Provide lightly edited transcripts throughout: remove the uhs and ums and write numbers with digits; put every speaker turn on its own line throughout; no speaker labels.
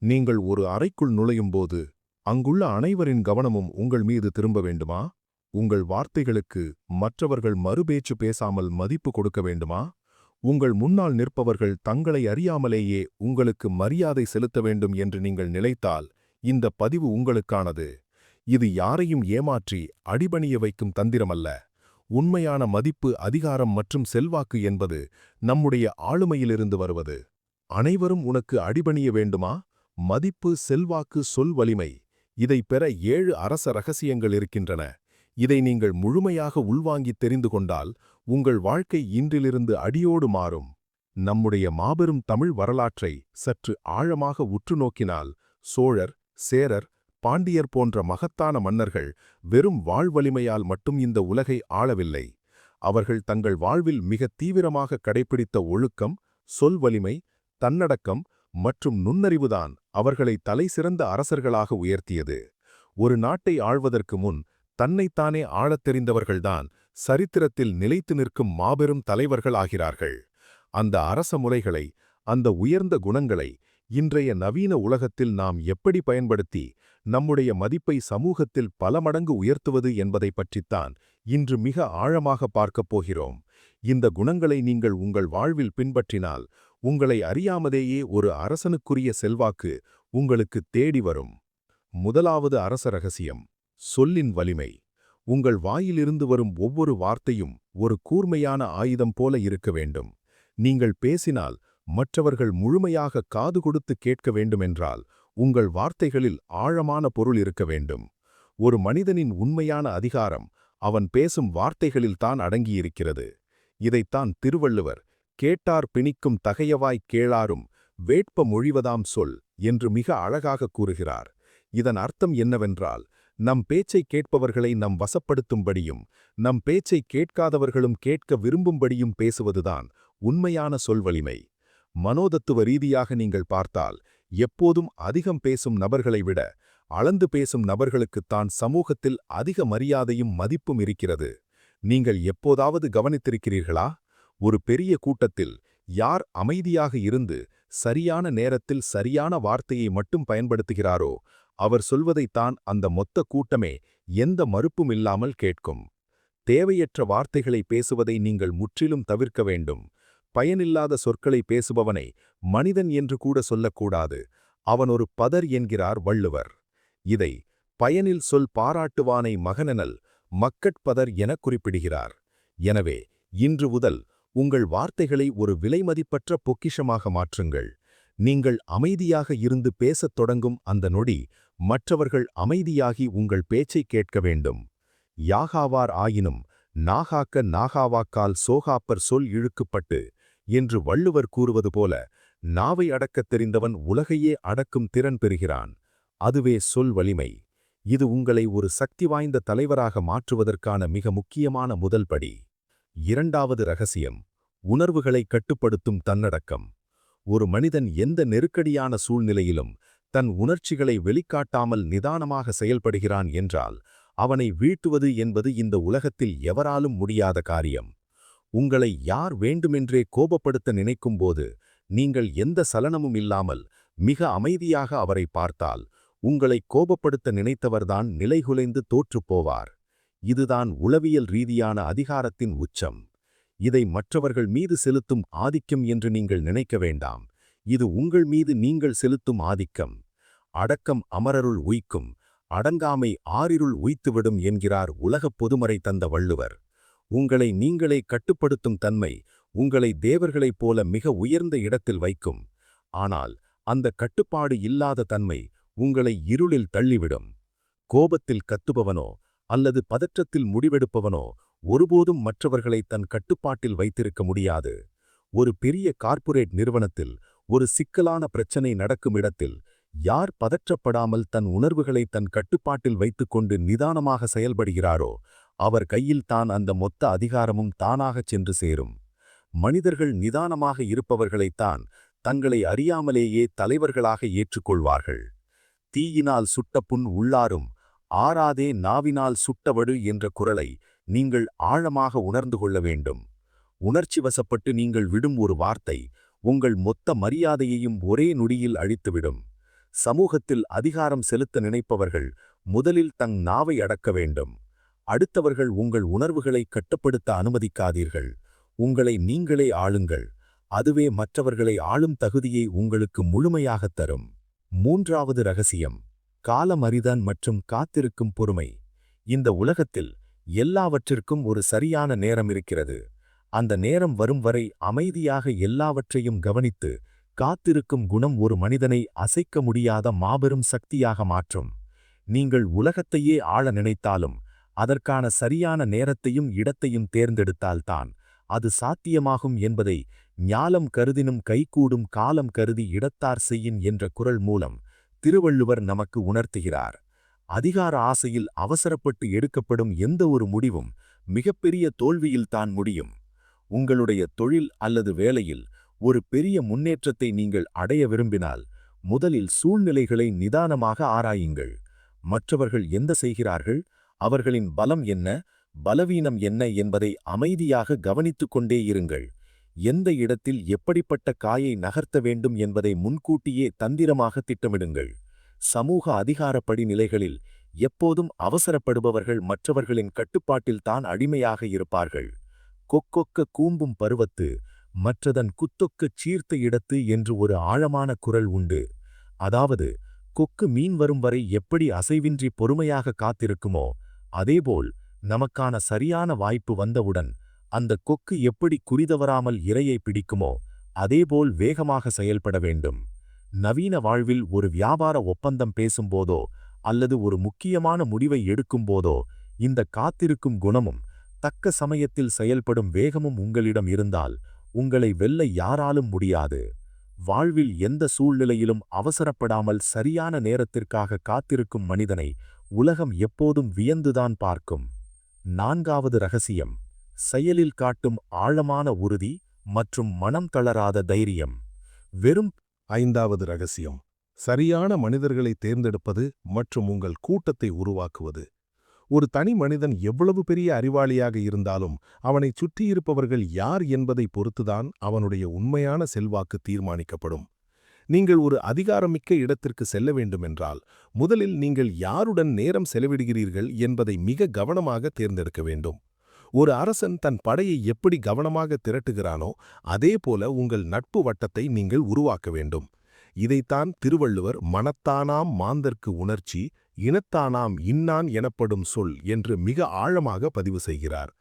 நீங்கள் ஒரு அறைக்குள் நுழையும்போது அங்குள்ள அனைவரின் கவனமும் உங்கள் மீது திரும்ப வேண்டுமா? உங்கள் வார்த்தைகளுக்கு மற்றவர்கள் மறுபேச்சு பேசாமல் மதிப்பு கொடுக்க வேண்டுமா? உங்கள் முன்னால் நிற்பவர்கள் தங்களை அறியாமலேயே உங்களுக்கு மரியாதை செலுத்த வேண்டும் என்று நீங்கள் நினைத்தால் இந்த பதிவு உங்களுக்கானது. இது யாரையும் ஏமாற்றி அடிபணிய வைக்கும் தந்திரமல்ல. உண்மையான மதிப்பு, அதிகாரம் மற்றும் செல்வாக்கு என்பது நம்முடைய ஆளுமையிலிருந்து வருவது. அனைவரும் உனக்கு அடிபணிய வேண்டுமா? மதிப்பு, செல்வாக்கு, சொல் வலிமை. இதை பெற 7 அரச ரகசியங்கள் இருக்கின்றன. இதை நீங்கள் முழுமையாக உள்வாங்கித் தெரிந்து கொண்டால் உங்கள் வாழ்க்கை இன்றிலிருந்து அடியோடு மாறும். நம்முடைய மாபெரும் தமிழ் வரலாற்றை சற்று ஆழமாக உற்று நோக்கினால் சோழர், சேரர், பாண்டியர் போன்ற மகத்தான மன்னர்கள் வெறும் வாழ்வலிமையால் மட்டும் இந்த உலகை ஆளவில்லை. அவர்கள் தங்கள் வாழ்வில் மிக தீவிரமாக கடைப்பிடித்த ஒழுக்கம், சொல் வலிமை, தன்னடக்கம் மற்றும் நுண்ணறிவுதான் அவர்களை தலைசிறந்த அரசர்களாக உயர்த்தியது. ஒரு நாட்டை ஆள்வதற்கு முன் தன்னைத்தானே ஆளத் தெரிந்தவர்கள்தான் சரித்திரத்தில் நிலைத்து நிற்கும் மாபெரும் தலைவர்கள் ஆகிறார்கள். அந்த அரச முறைகளை, அந்த உயர்ந்த குணங்களை இன்றைய நவீன உலகத்தில் நாம் எப்படி பயன்படுத்தி நம்முடைய மதிப்பை சமூகத்தில் பல மடங்கு உயர்த்துவது என்பதை பற்றித்தான் இன்று மிக ஆழமாக பார்க்கப் போகிறோம். இந்த குணங்களை நீங்கள் உங்கள் வாழ்வில் பின்பற்றினால் உங்களை அறியாமலேயே ஒரு அரசனுக்குரிய செல்வாக்கு உங்களுக்கு தேடி வரும். முதலாவது அரச ரகசியம்: சொல்லின் வலிமை. உங்கள் வாயிலிருந்து வரும் ஒவ்வொரு வார்த்தையும் ஒரு கூர்மையான ஆயுதம் போல இருக்க வேண்டும். நீங்கள் பேசினால் மற்றவர்கள் முழுமையாக காது கொடுத்து கேட்க வேண்டுமென்றால் உங்கள் வார்த்தைகளில் ஆழமான பொருள் இருக்க வேண்டும். ஒரு மனிதனின் உண்மையான அதிகாரம் அவன் பேசும் வார்த்தைகளில்தான் அடங்கியிருக்கிறது. இதைத்தான் திருவள்ளுவர் கேட்டார் பிணிக்கும் தகையவாய்க் கேளாரும் வேட்ப மொழிவதாம் சொல் என்று மிக அழகாக கூறுகிறார். இதன் அர்த்தம் என்னவென்றால், நம் பேச்சை கேட்பவர்களை நம் வசப்படுத்தும்படியும் நம் பேச்சை கேட்காதவர்களும் கேட்க விரும்பும்படியும் பேசுவதுதான் உண்மையான சொல்வலிமை. மனோதத்துவ ரீதியாக நீங்கள் பார்த்தால் எப்போதும் அதிகம் பேசும் நபர்களை விட அளந்து பேசும் நபர்களுக்குத்தான் சமூகத்தில் அதிக மரியாதையும் மதிப்பும் இருக்கிறது. நீங்கள் எப்போதாவது கவனித்திருக்கிறீர்களா? ஒரு பெரிய கூட்டத்தில் யார் அமைதியாக இருந்து சரியான நேரத்தில் சரியான வார்த்தையை மட்டும் பயன்படுத்துகிறாரோ அவர் சொல்வதைத்தான் அந்த மொத்த கூட்டமே எந்த மறுப்பும் இல்லாமல் கேட்கும். தேவையற்ற வார்த்தைகளை பேசுவதை நீங்கள் முற்றிலும் தவிர்க்க வேண்டும். பயனில்லாத சொற்களை பேசுபவனை மனிதன் என்று கூட சொல்லக்கூடாது. அவன் ஒரு பதர் என்கிறார் வள்ளுவர். இதை பயனில் சொல் பாராட்டுவானை மகனெனல் மக்கட்பதர் எனக் குறிப்பிடுகிறார். எனவே இன்று முதல் உங்கள் வார்த்தைகளை ஒரு விலைமதிப்பற்ற பொக்கிஷமாக மாற்றுங்கள். நீங்கள் அமைதியாக இருந்து பேசத் தொடங்கும் அந்த நொடி மற்றவர்கள் அமைதியாகி உங்கள் பேச்சை கேட்க வேண்டும். யாகாவார் ஆயினும் நாகாக்க நாகாவாக்கால் சோகாப்பர் சொல் இழுக்குப்பட்டு என்று வள்ளுவர் கூறுவது போல, நாவை அடக்கத் தெரிந்தவன் உலகையே அடக்கும் திறன் பெறுகிறான். அதுவே சொல் வலிமை. இது உங்களை ஒரு சக்தி வாய்ந்த தலைவராக மாற்றுவதற்கான மிக முக்கியமான முதல் படி. இரண்டாவது ரகசியம்: உணர்வுகளை கட்டுப்படுத்தும் தன்னடக்கம். ஒரு மனிதன் எந்த நெருக்கடியான சூழ்நிலையிலும் தன் உணர்ச்சிகளை வெளிக்காட்டாமல் நிதானமாக செயல்படுகிறான் என்றால் அவனை வீழ்த்துவது என்பது இந்த உலகத்தில் எவராலும் முடியாத காரியம். உங்களை யார் வேண்டுமென்றே கோபப்படுத்த நினைக்கும்போது நீங்கள் எந்த சலனமும் இல்லாமல் மிக அமைதியாக அவரை பார்த்தால் உங்களை கோபப்படுத்த நினைத்தவர்தான் நிலைகுலைந்து தோற்றுப்போவார். இதுதான் உளவியல் ரீதியான அதிகாரத்தின் உச்சம். இதை மற்றவர்கள் மீது செலுத்தும் ஆதிக்கம் என்று நீங்கள் நினைக்க வேண்டாம். இது உங்கள் மீது நீங்கள் செலுத்தும் ஆதிக்கம். அடக்கம் அமரருள் உய்க்கும், அடங்காமை ஆறிருள் உய்த்துவிடும் என்கிறார் உலகப் பொதுமறை தந்த வள்ளுவர். உங்களை நீங்களே கட்டுப்படுத்தும் தன்மை உங்களை தேவர்களைப் போல மிக உயர்ந்த இடத்தில் வைக்கும். ஆனால் அந்த கட்டுப்பாடு இல்லாத தன்மை உங்களை இருளில் தள்ளிவிடும். கோபத்தில் கத்துபவனோ அல்லது பதற்றத்தில் முடிவெடுப்பவனோ ஒருபோதும் மற்றவர்களை தன் கட்டுப்பாட்டில் வைத்திருக்க முடியாது. ஒரு பெரிய கார்ப்பரேட் நிறுவனத்தில் ஒரு சிக்கலான பிரச்சனை நடக்கும் இடத்தில் யார் பதற்றப்படாமல் தன் உணர்வுகளை தன் கட்டுப்பாட்டில் வைத்துக்கொண்டு நிதானமாக செயல்படுகிறாரோ அவர் கையில் தான் அந்த மொத்த அதிகாரமும் தானாகச் சென்று சேரும். மனிதர்கள் நிதானமாக இருப்பவர்களைத்தான் தங்களை அறியாமலேயே தலைவர்களாக ஏற்றுக்கொள்வார்கள். தீயினால் சுட்ட புண் உள்ளாரும், ஆறாதே நாவினால் சுட்டவடு என்ற குரலை நீங்கள் ஆழமாக உணர்ந்து கொள்ள வேண்டும். உணர்ச்சி வசப்பட்டு நீங்கள் விடும் ஒரு வார்த்தை உங்கள் மொத்த மரியாதையையும் ஒரே நொடியில் அழித்துவிடும். சமூகத்தில் அதிகாரம் செலுத்த நினைப்பவர்கள் முதலில் தங் நாவை அடக்க வேண்டும். அடுத்தவர்கள் உங்கள் உணர்வுகளை கட்டுப்படுத்த அனுமதிக்காதீர்கள். உங்களை நீங்களே ஆளுங்கள். அதுவே மற்றவர்களை ஆளும் தகுதியை உங்களுக்கு முழுமையாகத் தரும். மூன்றாவது ரகசியம்: காலமறிதான் மற்றும் காத்திருக்கும் பொறுமை. இந்த உலகத்தில் எல்லாவற்றிற்கும் ஒரு சரியான நேரம் இருக்கிறது. அந்த நேரம் வரும் வரை அமைதியாக எல்லாவற்றையும் கவனித்து காத்திருக்கும் குணம் ஒரு மனிதனை அசைக்க முடியாத மாபெரும் சக்தியாக மாற்றும். நீங்கள் உலகத்தையே ஆள நினைத்தாலும் அதற்கான சரியான நேரத்தையும் இடத்தையும் தேர்ந்தெடுத்தால்தான் அது சாத்தியமாகும் என்பதை ஞாலம் கருதினும் கைகூடும் காலம் கருதி இடத்தார் செய்யின் என்ற குறள் மூலம் திருவள்ளுவர் நமக்கு உணர்த்துகிறார். அதிகார ஆசையில் அவசரப்பட்டு எடுக்கப்படும் எந்த ஒரு முடிவும் மிகப்பெரிய தோல்வியில்தான் முடியும். உங்களுடைய தொழில் அல்லது வேலையில் ஒரு பெரிய முன்னேற்றத்தை நீங்கள் அடைய விரும்பினால் முதலில் சூழ்நிலைகளை நிதானமாக ஆராயுங்கள். மற்றவர்கள் எந்த செய்கிறார்கள், அவர்களின் பலம் என்ன, பலவீனம் என்ன என்பதை அமைதியாக கவனித்துக் கொண்டே இருங்கள். எந்த இடத்தில் எப்படிப்பட்ட காயை நகர்த்த வேண்டும் என்பதை முன்கூட்டியே தந்திரமாக திட்டமிடுங்கள். சமூக அதிகார படிநிலைகளில் எப்போதும் அவசரப்படுபவர்கள் மற்றவர்களின் கட்டுப்பாட்டில்தான் அடிமையாக இருப்பார்கள். கொக்கொக்க கூம்பும் பருவத்து மற்றதன் குத்தொக்கச் சீர்த்த இடத்து என்று ஒரு ஆழமான குறள் உண்டு. அதாவது, கொக்கு மீன் வரும் வரை எப்படி அசைவின்றி பொறுமையாக காத்திருக்குமோ அதேபோல் நமக்கான சரியான வாய்ப்பு வந்தவுடன் அந்த கொக்கு எப்படி குறிதவறாமல் இரையை பிடிக்குமோ அதேபோல் வேகமாக செயல்பட வேண்டும். நவீன வாழ்வில் ஒரு வியாபார ஒப்பந்தம் பேசும்போதோ அல்லது ஒரு முக்கியமான முடிவை எடுக்கும்போதோ இந்த காத்திருக்கும் குணமும் தக்க சமயத்தில் செயல்படும் வேகமும் உங்களிடம் இருந்தால் உங்களை வெல்ல யாராலும் முடியாது. வாழ்வில் எந்த சூழ்நிலையிலும் அவசரப்படாமல் சரியான நேரத்திற்காக காத்திருக்கும் மனிதனை உலகம் எப்போதும் வியந்துதான் பார்க்கும். நான்காவது ரகசியம்: செயலில் காட்டும் ஆழமான உறுதி மற்றும் மனம் தளராத தைரியம். வெறும் ஐந்தாவது ரகசியம்: சரியான மனிதர்களை தேர்ந்தெடுப்பது மற்றும் உங்கள் கூட்டத்தை உருவாக்குவது. ஒரு தனி மனிதன் எவ்வளவு பெரிய அறிவாளியாக இருந்தாலும் அவனைச் சுற்றியிருப்பவர்கள் யார் என்பதை பொறுத்துதான் அவனுடைய உண்மையான செல்வாக்கு தீர்மானிக்கப்படும். நீங்கள் ஒரு அதிகாரமிக்க இடத்திற்கு செல்ல வேண்டுமென்றால் முதலில் நீங்கள் யாருடன் நேரம் செலவிடுகிறீர்கள் என்பதை மிக கவனமாக தேர்ந்தெடுக்க வேண்டும். ஒரு அரசன் தன் படையை எப்படி கவனமாக திரட்டுகிறானோ அதேபோல உங்கள் நட்பு வட்டத்தை நீங்கள் உருவாக்க வேண்டும். இதைத்தான் திருவள்ளுவர் மனத்தானாம் மாந்தர்க்கு உணர்ச்சி, இனத்தானாம் இன்னான் எனப்படும் சொல் என்று மிக ஆழமாக பதிவு செய்கிறார்.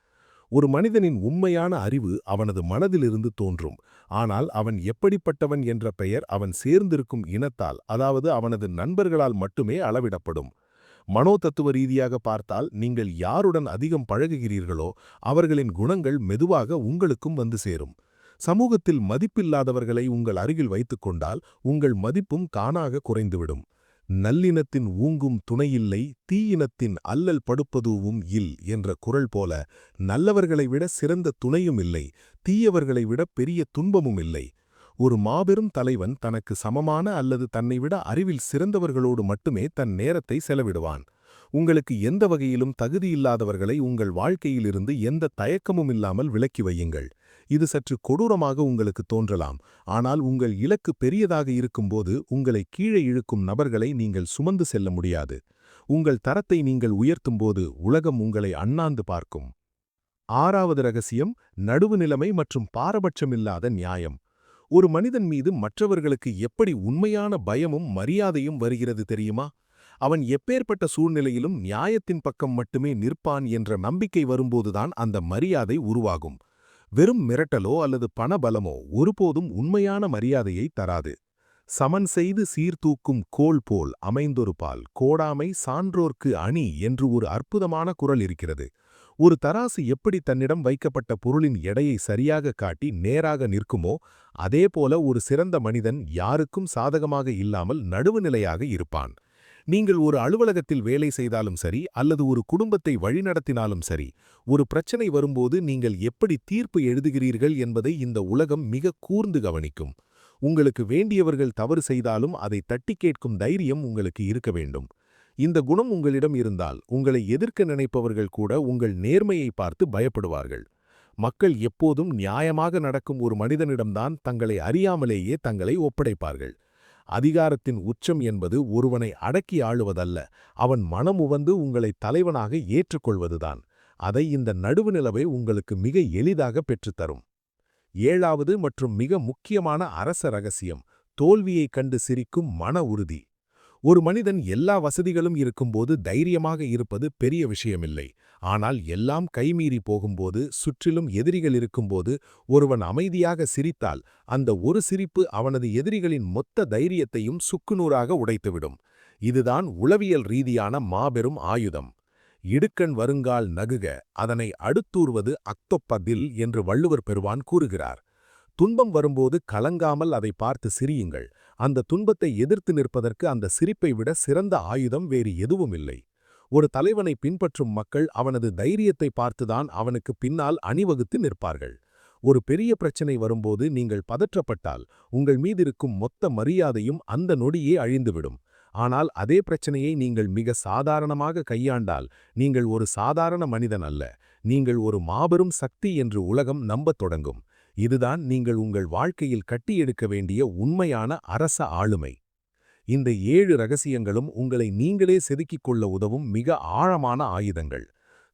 ஒரு மனிதனின் உண்மையான அறிவு அவனது மனதிலிருந்து தோன்றும். ஆனால் அவன் எப்படிப்பட்டவன் என்ற பெயர் அவன் சேர்ந்திருக்கும் இனத்தால், அதாவது அவனது நண்பர்களால் மட்டுமே அளவிடப்படும். மனோதத்துவ ரீதியாக பார்த்தால் நீங்கள் யாருடன் அதிகம் பழகுகிறீர்களோ அவர்களின் குணங்கள் மெதுவாக உங்களுக்கும் வந்து சேரும். சமூகத்தில் மதிப்பில்லாதவர்களை உங்கள் அருகில் வைத்துக்கொண்டால் உங்கள் மதிப்பும் தானாக குறைந்துவிடும். நல்லினத்தின் ஊங்கும் துணையில்லை, தீயினத்தின் அல்லல் படுப்பதுவும் இல் என்ற குறள் போல நல்லவர்களை விட சிறந்த துணையும் இல்லை, தீயவர்களை விட பெரிய துன்பமும் இல்லை. ஒரு மாபெரும் தலைவன் தனக்கு சமமான அல்லது தன்னை விட அறிவில் சிறந்தவர்களோடு மட்டுமே தன் நேரத்தை செலவிடுவான். உங்களுக்கு எந்த வகையிலும் தகுதியில்லாதவர்களை உங்கள் வாழ்க்கையிலிருந்து எந்த தயக்கமும் இல்லாமல் விலக்கி வையுங்கள். இது சற்று கொடூரமாக உங்களுக்கு தோன்றலாம், ஆனால் உங்கள் இலக்கு பெரியதாக இருக்கும்போது உங்களை கீழே இழுக்கும் நபர்களை நீங்கள் சுமந்து செல்ல முடியாது. உங்கள் தரத்தை நீங்கள் உயர்த்தும்போது உலகம் உங்களை அண்ணாந்து பார்க்கும். ஆறாவது ரகசியம்: நடுவு நிலைமை மற்றும் பாரபட்சமில்லாத நியாயம். ஒரு மனிதன் மீது மற்றவர்களுக்கு எப்படி உண்மையான பயமும் மரியாதையும் வருகிறது தெரியுமா? அவன் எப்பேற்பட்ட சூழ்நிலையிலும் நியாயத்தின் பக்கம் மட்டுமே நிற்பான் என்ற நம்பிக்கை வரும்போதுதான் அந்த மரியாதை உருவாகும். வெறும் மிரட்டலோ அல்லது பணபலமோ ஒருபோதும் உண்மையான மரியாதையை தராது. சமன் செய்து சீர்தூக்கும் கோல் போல் அமைந்தொரு பால் கோடாமை சான்றோர்க்கு அணி என்று ஒரு அற்புதமான குறள் இருக்கிறது. ஒரு தராசு எப்படி தன்னிடம் வைக்கப்பட்ட பொருளின் எடையை சரியாக காட்டி நேராக நிற்குமோ அதேபோல ஒரு சிறந்த மனிதன் யாருக்கும் சாதகமாக இல்லாமல் நடுவுநிலையாக இருப்பான். நீங்கள் ஒரு அலுவலகத்தில் வேலை செய்தாலும் சரி அல்லது ஒரு குடும்பத்தை வழிநடத்தினாலும் சரி, ஒரு பிரச்சனை வரும்போது நீங்கள் எப்படி தீர்ப்பு எழுதுகிறீர்கள் என்பதை இந்த உலகம் மிக கூர்ந்து கவனிக்கும். உங்களுக்கு வேண்டியவர்கள் தவறு செய்தாலும் அதை தட்டி கேட்கும் தைரியம் உங்களுக்கு இருக்க வேண்டும். இந்த குணம் உங்களிடம் இருந்தால் உங்களை எதிர்க்க நினைப்பவர்கள் கூட உங்கள் நேர்மையை பார்த்து பயப்படுவார்கள். மக்கள் எப்போதும் நியாயமாக நடக்கும் ஒரு மனிதனிடம்தான் தங்களை அறியாமலேயே தங்களை ஒப்படைப்பார்கள். அதிகாரத்தின் உச்சம் என்பது ஒருவனை அடக்கி ஆளுவதல்ல, அவன் மனமுவந்து உங்களை தலைவனாக ஏற்றுக்கொள்வதுதான். அதை இந்த நடுவுநிலவை உங்களுக்கு மிக எளிதாக பெற்றுத்தரும். 7வது மற்றும் மிக முக்கியமான அரச ரகசியம்: தோல்வியைக் கண்டு சிரிக்கும் மன உறுதி. ஒரு மனிதன் எல்லா வசதிகளும் இருக்கும்போது தைரியமாக இருப்பது பெரிய விஷயமில்லை. ஆனால் எல்லாம் கைமீறி போகும்போது, சுற்றிலும் எதிரிகள் இருக்கும்போது ஒருவன் அமைதியாக சிரித்தால், அந்த ஒரு சிரிப்பு அவனது எதிரிகளின் மொத்த தைரியத்தையும் சுக்குநூறாக உடைத்துவிடும். இதுதான் உளவியல் ரீதியான மாபெரும் ஆயுதம். இடுக்கண் வருங்கால் நகுக, அதனை அடுத்தூர்வது அக்தொப்பதில் என்று வள்ளுவர் பெறுவான் கூறுகிறார். துன்பம் வரும்போது கலங்காமல் அதை பார்த்து சிரியுங்கள். அந்த துன்பத்தை எதிர்த்து நிற்பதற்கு அந்த சிரிப்பை விட சிறந்த ஆயுதம் வேறு எதுவும் இல்லை. ஒரு தலைவனை பின்பற்றும் மக்கள் அவனது தைரியத்தை பார்த்துதான் அவனுக்கு பின்னால் அணிவகுத்து நிற்பார்கள். ஒரு பெரிய பிரச்சனை வரும்போது நீங்கள் பதற்றப்பட்டால் உங்கள் மீதிருக்கும் மொத்த மரியாதையும் அந்த நொடியே அழிந்துவிடும். ஆனால் அதே பிரச்சனையை நீங்கள் மிக சாதாரணமாக கையாண்டால் நீங்கள் ஒரு சாதாரண மனிதன் அல்ல, நீங்கள் ஒரு மாபெரும் சக்தி என்று உலகம் நம்பத் தொடங்கும். இதுதான் நீங்கள் உங்கள் வாழ்க்கையில் கட்டியெடுக்க வேண்டிய உண்மையான அரச ஆளுமை. இந்த 7 ரகசியங்களும் உங்களை நீங்களே செதுக்கிக் கொள்ள உதவும் மிக ஆழமான ஆயுதங்கள்.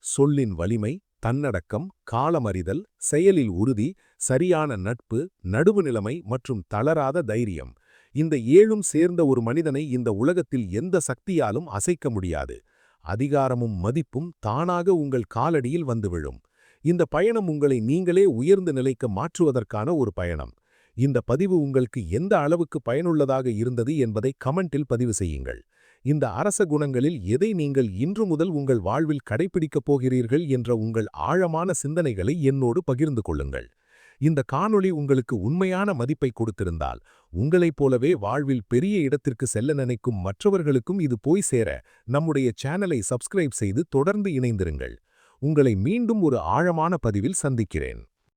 சொல்லின் வலிமை, தன்னடக்கம், காலமறிதல், செயலில் உறுதி, சரியான நட்பு, நடுவுநிலைமை மற்றும் தளராத தைரியம். இந்த 7ம் சேர்ந்த ஒரு மனிதனை இந்த உலகத்தில் எந்த சக்தியாலும் அசைக்க முடியாது. அதிகாரமும் மதிப்பும் தானாக உங்கள் காலடியில் வந்து விழும். இந்த பயணம் உங்களை நீங்களே உயர்ந்த நிலைக்கு மாற்றுவதற்கான ஒரு பயணம். இந்த பதிவு உங்களுக்கு எந்த அளவுக்கு பயனுள்ளதாக இருந்தது என்பதை கமெண்டில் பதிவு செய்யுங்கள். இந்த அரச குணங்களில் எதை நீங்கள் இன்று முதல் உங்கள் வாழ்வில் கடைபிடிக்கப் போகிறீர்கள் என்ற உங்கள் ஆழமான சிந்தனைகளை என்னோடு பகிர்ந்து கொள்ளுங்கள். இந்த காணொளி உங்களுக்கு உண்மையான மதிப்பை கொடுத்திருந்தால், உங்களைப் போலவே வாழ்வில் பெரிய இடத்திற்கு செல்ல நினைக்கும் மற்றவர்களுக்கும் இது போய் சேர நம்முடைய சேனலை சப்ஸ்கிரைப் செய்து தொடர்ந்து இணைந்திருங்கள். உங்களை மீண்டும் ஒரு ஆழமான பதிவில் சந்திக்கிறேன்.